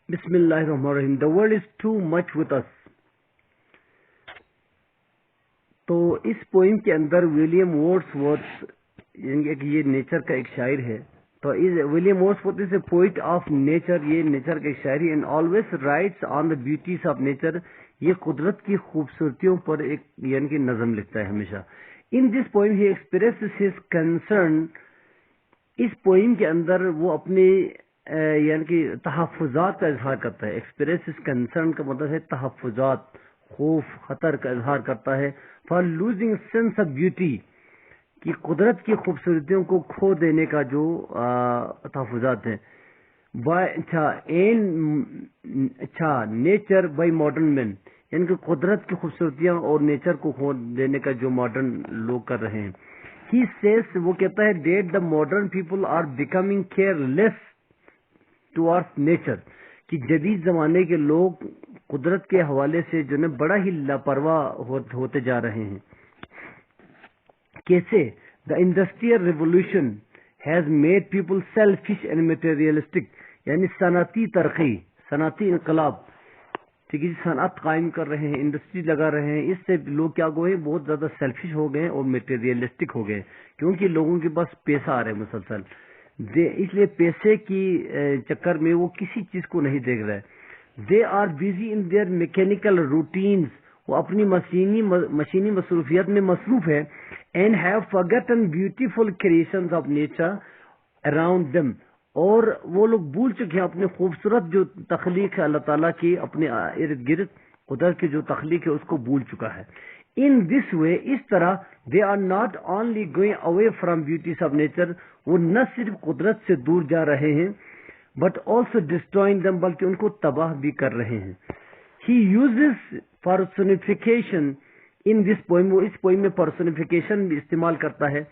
بسم اللہ الرحمن الرحیم. The world is too much with us. تو اس پوئم کے اندر ولیم وارڈس ورتھ یعنی کہ یہ نیچر کا ایک شاعر ہے. تو William Wordsworth is a poet of nature. یہ نیچر کا ایک شاعری and always writes on the beauties of nature. یہ قدرت کی خوبصورتیوں پر ایک یعنی کہ نظم لکھتا ہے ہمیشہ. In this poem he expresses his concern. اس پوئم کے اندر وہ اپنے یعنی کہ تحفظات کا اظہار کرتا ہے. ایکسپریسز کنسرن کا مطلب ہے تحفظات، خوف، خطر کا اظہار کرتا ہے. For losing sense of beauty, کہ قدرت کی خوبصورتیوں کو کھو دینے کا جو تحفظات ہیں. اچھا نیچر بائی ماڈرن مین، یعنی کہ قدرت کی خوبصورتیاں اور نیچر کو کھو دینے کا جو ماڈرن لوگ کر رہے ہیں. ہی سیز، وہ کہتا ہے that the modern people are becoming careless toward nature, کہ جدید زمانے کے لوگ قدرت کے حوالے سے جو ہے بڑا ہی لاپرواہ ہوتے جا رہے ہیں. کیسے؟ The industrial revolution has made people selfish and materialistic, یعنی صنعتی ترقی، صنعتی انقلاب، ٹھیک ہے، صنعت قائم کر رہے ہیں، انڈسٹری لگا رہے ہیں. اس سے لوگ کیا گئے، بہت زیادہ سیلفش ہو گئے اور میٹیریلسٹک ہو گئے، کیونکہ لوگوں کے پاس پیسہ آ رہا ہے مسلسل. اس لیے پیسے کی چکر میں وہ کسی چیز کو نہیں دیکھ رہے. They are busy in their mechanical routines, وہ اپنی مشینی مصروفیت میں مصروف ہے. And have forgotten beautiful creations of nature around them, اور وہ لوگ بھول چکے ہیں اپنے خوبصورت جو تخلیق ہے اللہ تعالیٰ کی اپنے ارد گرد، قدرت کی جو تخلیق ہے اس کو بھول چکا ہے. ان دس وے، اس طرح they are not only going away from beauties of nature, وہ نہ صرف قدرت سے دور جا رہے ہیں بٹ آلسو ڈسٹرائنگ دم، بلکہ ان کو تباہ بھی کر رہے ہیں. He uses personification in this poem, وہ اس پوئم میں پرسونیفیکیشن بھی استعمال کرتا ہے.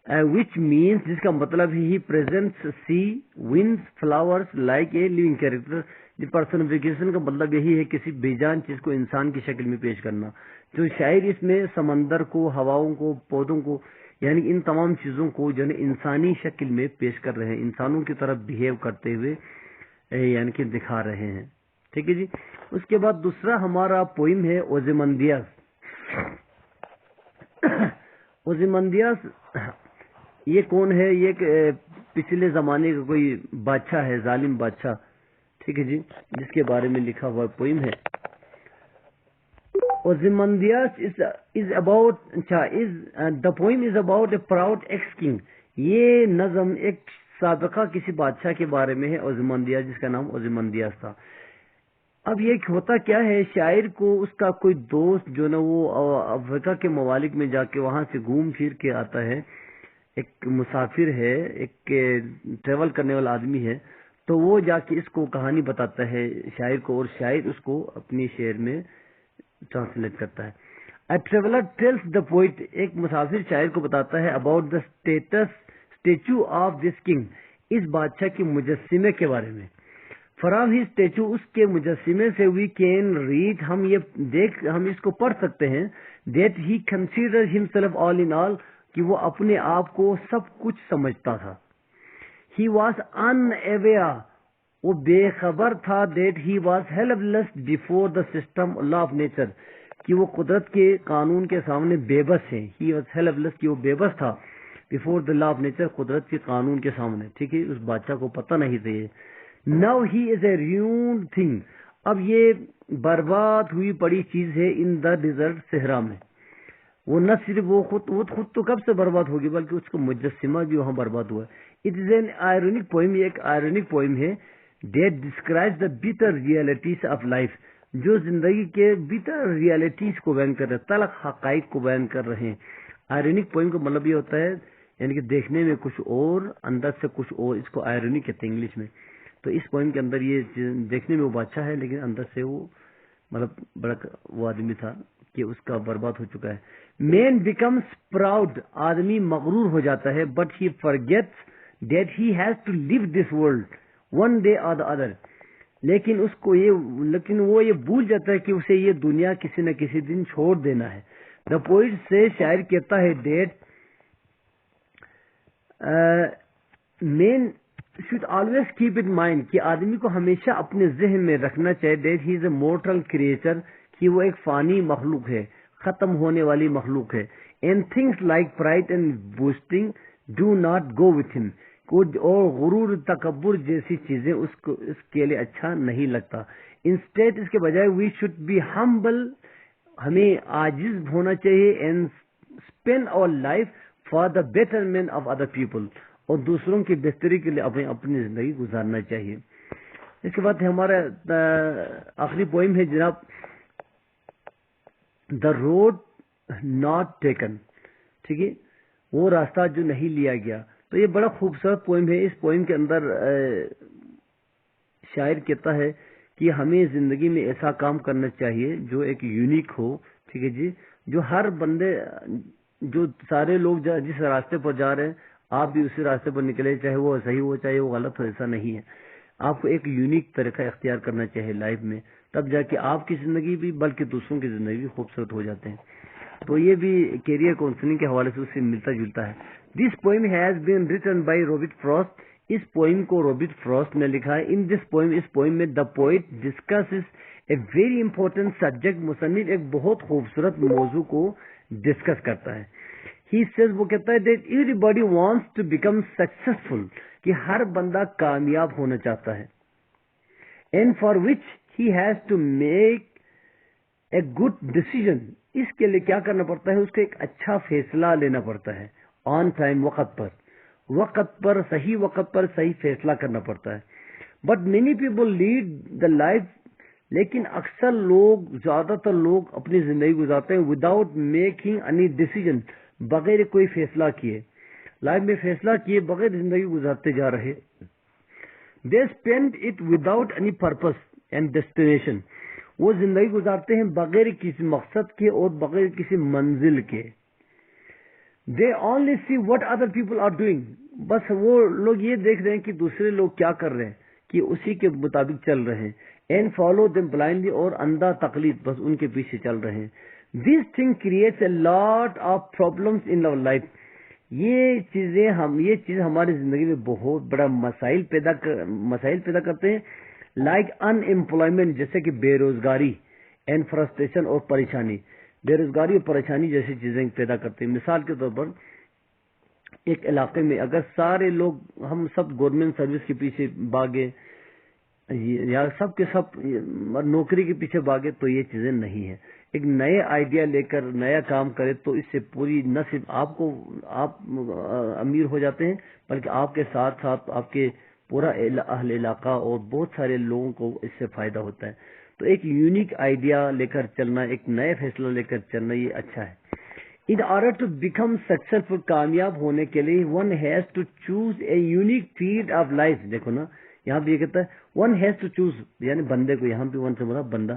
وچ مینس، جس کا مطلب he presents the wind flowers like a living character. Personification کا مطلب یہی ہے کسی بے جان چیز کو انسان کی شکل میں پیش کرنا. جو شاعر اس میں سمندر کو، ہواؤں کو، پودوں کو، یعنی ان تمام چیزوں کو جو ہے انسانی شکل میں پیش کر رہے ہیں، انسانوں کی طرف بہیو کرتے ہوئے یعنی کہ دکھا رہے ہیں. ٹھیک ہے جی. اس کے بعد دوسرا ہمارا پوئم ہے اوزیمندیاس. اوزیمندیاس یہ کون ہے؟ یہ پچھلے زمانے کا کوئی بادشاہ ہے، ظالم بادشاہ، ٹھیک ہے جی، جس کے بارے میں لکھا ہوا پوئم ہے. اوزیمندیاس is about the poem is about a proud ex-king. یہ نظم ایک سابقہ کسی بادشاہ کے بارے میں ہے، اوزیمندیاس، جس کا نام اوزیمندیاس تھا. اب یہ ہوتا کیا ہے، شاعر کو اس کا کوئی دوست جو نا وہ افریقہ کے ممالک میں جا کے وہاں سے گھوم پھر کے آتا ہے، ایک مسافر ہے، ایک ٹریول کرنے والا آدمی ہے. تو وہ جا کے اس کو کہانی بتاتا ہے شاعر کو، اور شاعر اس کو اپنی شعر میں ٹرانسلیٹ کرتا ہے. A traveler tells the poet، ایک مسافر شاعر کو بتاتا ہے about the statue of this king، اس بادشاہ کے مجسمے کے بارے میں. From his statue، اس کے مجسمے سے we can read، ہم اس کو پڑھ سکتے ہیں that he considers himself all in all، کہ وہ اپنے آپ کو سب کچھ سمجھتا تھا. He was unaware، وہ بے خبر تھا that he was helpless before the system law of nature، کہ وہ قدرت کے قانون کے سامنے بے بس ہے. He was helpless، کہ وہ بے بس تھا before the law of nature، قدرت کے قانون کے سامنے. ٹھیک ہے، اس بادشاہ کو پتہ نہیں تھا یہ. Now he is a ruined thing، اب یہ برباد ہوئی پڑی چیز ہے in the desert، صحرا میں. وہ نہ صرف وہ خود تو کب سے برباد ہوگی، بلکہ اس کا مجسمہ بھی وہاں برباد ہوا. It is an ironic poem، یہ ایک ironic poem ہے that describes the bitter realities of life، جو زندگی کے bitter realities کو بیان کر رہے ہیں، تلخ حقائق کو بیان کر رہے ہیں. ironic poem کا مطلب یہ ہوتا ہے یعنی کہ دیکھنے میں کچھ اور، اندر سے کچھ اور، اس کو ironic کہتے ہیں انگلش میں. تو اس پوئم کے اندر یہ دیکھنے میں وہ بادشاہ ہے، لیکن اندر سے وہ مطلب بڑا وہ آدمی تھا کہ اس کا برباد ہو چکا ہے. مین بیکمس پراؤڈ، آدمی مغرور ہو جاتا ہے، but he forgets that he has to leave this world one day اور دا ادر، لیکن وہ یہ بھول جاتا ہے کہ اسے یہ دنیا کسی نہ کسی دن چھوڑ دینا ہے. دا پوئٹ سے شاعر کہتا ہے that man should always keep in mind کہ آدمی کو ہمیشہ اپنے ذہن میں رکھنا چاہیے that he is a mortal creature کہ وہ ایک فانی مخلوق ہے، ختم ہونے والی مخلوق ہے. and things like pride and boasting do not go with him. اور غرور تکبر جیسی چیزیں اس کے لیے اچھا نہیں لگتا. انسٹیٹ اس کے بجائے we should be humble، ہمیں عاجز ہونا چاہیے and spend our life for the betterment of other people، اور دوسروں کی بہتری کے لیے اپنی زندگی گزارنا چاہیے. اس کے بعد ہمارا آخری پوئم ہے جناب دا روڈ ناٹ ٹیکن، ٹھیک ہے، وہ راستہ جو نہیں لیا گیا. تو یہ بڑا خوبصورت پوئم ہے. اس پوئم کے اندر شاعر کہتا ہے کہ ہمیں زندگی میں ایسا کام کرنا چاہیے جو ایک یونیک ہو، ٹھیک ہے جی، جو ہر بندے، جو سارے لوگ جس راستے پر جا رہے ہیں آپ بھی اسی راستے پر نکلے، چاہے وہ صحیح ہو چاہے وہ غلط ہو، ایسا نہیں ہے. آپ کو ایک یونیک طریقہ اختیار کرنا چاہیے لائف میں، تب جا کے آپ کی زندگی بھی بلکہ دوسروں کی زندگی بھی خوبصورت ہو جاتے ہیں. تو یہ بھی کیریئر کاؤنسلنگ کے حوالے سے اس سے ملتا جلتا ہے. This poem has been written by Robert Frost. اس پوئم کو روبرٹ فراسٹ نے لکھا ہے. ان دس پوئم، اس پوئم میں the poet discusses a very important subject. مصنف ایک بہت خوبصورت موضوع کو ڈسکس کرتا ہے. He says، وہ کہتا ہے that everybody wants to become successful، کہ ہر بندہ کامیاب ہونا چاہتا ہے. and for which he has to make a good decision، اس کے لیے کیا کرنا پڑتا ہے، اس کو ایک اچھا فیصلہ لینا پڑتا ہے. on time، وقت پر صحیح وقت پر صحیح فیصلہ کرنا پڑتا ہے. but many people lead the life، لیکن اکثر لوگ، زیادہ تر لوگ اپنی زندگی گزارتے ہیں without making any decision، بغیر کوئی فیصلہ کیے، لائف میں فیصلہ کیے بغیر زندگی گزارتے جا رہے. they spend it without any purpose and destination، وہ زندگی گزارتے ہیں بغیر کسی مقصد کے اور بغیر کسی منزل کے. they only see what other people are doing، بس وہ لوگ یہ دیکھ رہے ہیں کہ دوسرے لوگ کیا کر رہے ہیں، کہ اسی کے مطابق چل رہے ہیں. and follow them blindly، اور اندھا تقلید، بس ان کے پیچھے چل رہے ہیں. this thing creates a lot of problems in our life، یہ چیز ہماری زندگی میں بہت بڑا مسائل پیدا کرتے ہیں. like unemployment، جیسے کہ بے روزگاری، and frustration، اور پریشانی، بے روزگاری اور پریشانی جیسی چیزیں پیدا کرتے ہیں. مثال کے طور پر ایک علاقے میں اگر سارے لوگ، ہم سب گورنمنٹ سروس کے پیچھے بھاگے یا سب کے سب نوکری کے پیچھے بھاگے تو یہ چیزیں نہیں ہیں. ایک نئے آئیڈیا لے کر نیا کام کرے تو اس سے پوری، نہ صرف آپ امیر ہو جاتے ہیں بلکہ آپ کے ساتھ ساتھ آپ کے پورا اہل علاقہ اور بہت سارے لوگوں کو اس سے فائدہ ہوتا ہے. تو ایک یونیک آئیڈیا لے کر چلنا، ایک نئے فیصلہ لے کر چلنا، یہ اچھا ہے. In order to become successful، کامیاب ہونے کے لیے one has to choose a unique field of life. دیکھو نا، یہاں پہ یہ کہتا ہے one has to choose، یعنی بندے کو، یہاں پہ one سے بولا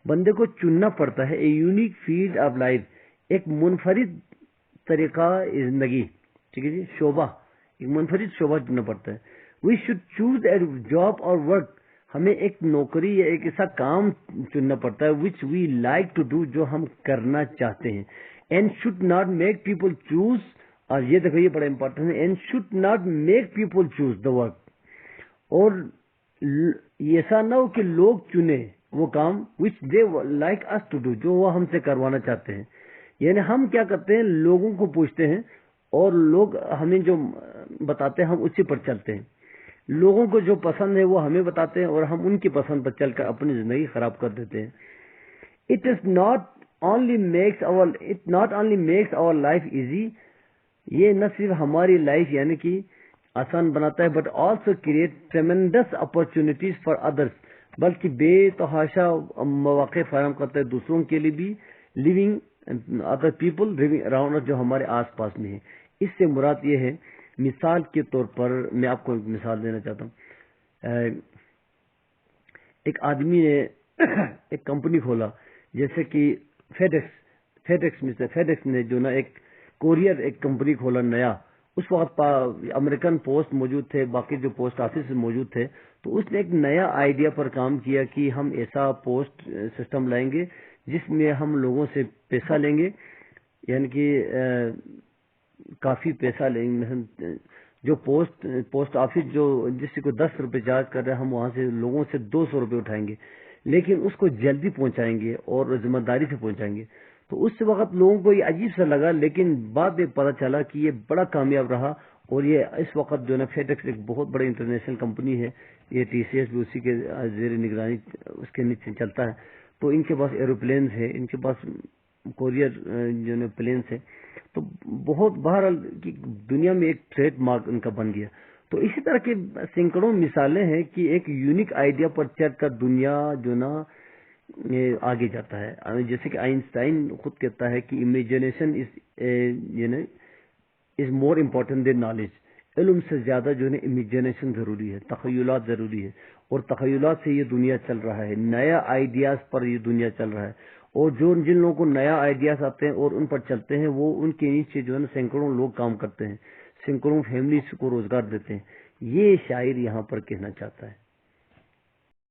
بندے کو چننا پڑتا ہے. a unique field of life، ایک منفرد طریقہ زندگی، ٹھیک ہے جی، شعبہ، ایک منفرد شعبہ چننا پڑتا ہے. we should choose a job or work، ہمیں ایک نوکری یا ایک ایسا کام چننا پڑتا ہے which we like to do، جو ہم کرنا چاہتے ہیں. and should not make people choose، اور یہ دیکھو یہ بڑا امپورٹنٹ ہے، and should not make people choose the work، اور ایسا نہ ہو کہ لوگ چنے وہ کام which they like us to do، جو وہ ہم سے کروانا چاہتے ہیں. یعنی ہم کیا کرتے ہیں، لوگوں کو پوچھتے ہیں اور لوگ ہمیں جو بتاتے ہیں ہم اسی پر چلتے ہیں. لوگوں کو جو پسند ہے وہ ہمیں بتاتے ہیں اور ہم ان کی پسند پر چل کر اپنی زندگی خراب کر دیتے ہیں. it not only makes our life easy، یہ نہ صرف ہماری لائف یعنی کہ آسان بناتا ہے but also create tremendous opportunities for others، بلکہ بے تحاشا مواقع فراہم کرتا ہے دوسروں کے لیے بھی. living other people living around، جو ہمارے آس پاس میں ہیں. اس سے مراد یہ ہے، مثال کے طور پر میں آپ کو ایک مثال دینا چاہتا ہوں. ایک آدمی نے ایک کمپنی کھولا، جیسے کہ فیڈیکس نے جو نا ایک کوریئر ایک کمپنی کھولا نیا. اس وقت امریکن پوسٹ موجود تھے، باقی جو پوسٹ آفس موجود تھے. تو اس نے ایک نیا آئیڈیا پر کام کیا کہ ہم ایسا پوسٹ سسٹم لائیں گے جس میں ہم لوگوں سے پیسہ لیں گے، یعنی کہ کافی پیسہ لیں گے. جو پوسٹ آفس جو جس کو 10 روپے چارج کر رہے ہیں، ہم وہاں سے لوگوں سے 200 روپے اٹھائیں گے، لیکن اس کو جلدی پہنچائیں گے اور ذمہ داری سے پہنچائیں گے. تو اس وقت لوگوں کو یہ عجیب سا لگا، لیکن بعد میں پتا چلا کہ یہ بڑا کامیاب رہا. اور یہ اس وقت جو ہے نا فیڈیکس ایک بہت بڑی انٹرنیشنل کمپنی ہے، یہ ٹی سی ایس بھی اسی کے زیر نگرانی اس کے نیچے چلتا ہے. تو ان کے پاس ایروپلینز ہے، ان کے پاس کوریئر جو ہے پلینس ہے. تو بہت بہرحال دنیا میں ایک ٹریڈ مارک ان کا بن گیا. تو اسی طرح کی سینکڑوں مثالیں ہیں کہ ایک یونیک آئیڈیا پر چل کر دنیا جو نا آگے جاتا ہے. جیسے کہ آئنسٹائن خود کہتا ہے کہ امیجنیشن از مور امپورٹنٹ دین نالج. علم سے زیادہ جو ہے امیجنیشن ضروری ہے، تخیلات ضروری ہے. اور تخیلات سے یہ دنیا چل رہا ہے، نیا آئیڈیاز پر یہ دنیا چل رہا ہے. اور جن لوگوں کو نیا آئیڈیاز آتے ہیں اور ان پر چلتے ہیں، وہ ان کے نیچے جو ہے نا سینکڑوں لوگ کام کرتے ہیں، سینکڑوں فیملیز کو روزگار دیتے ہیں. یہ شاعر یہاں پر کہنا چاہتا ہے.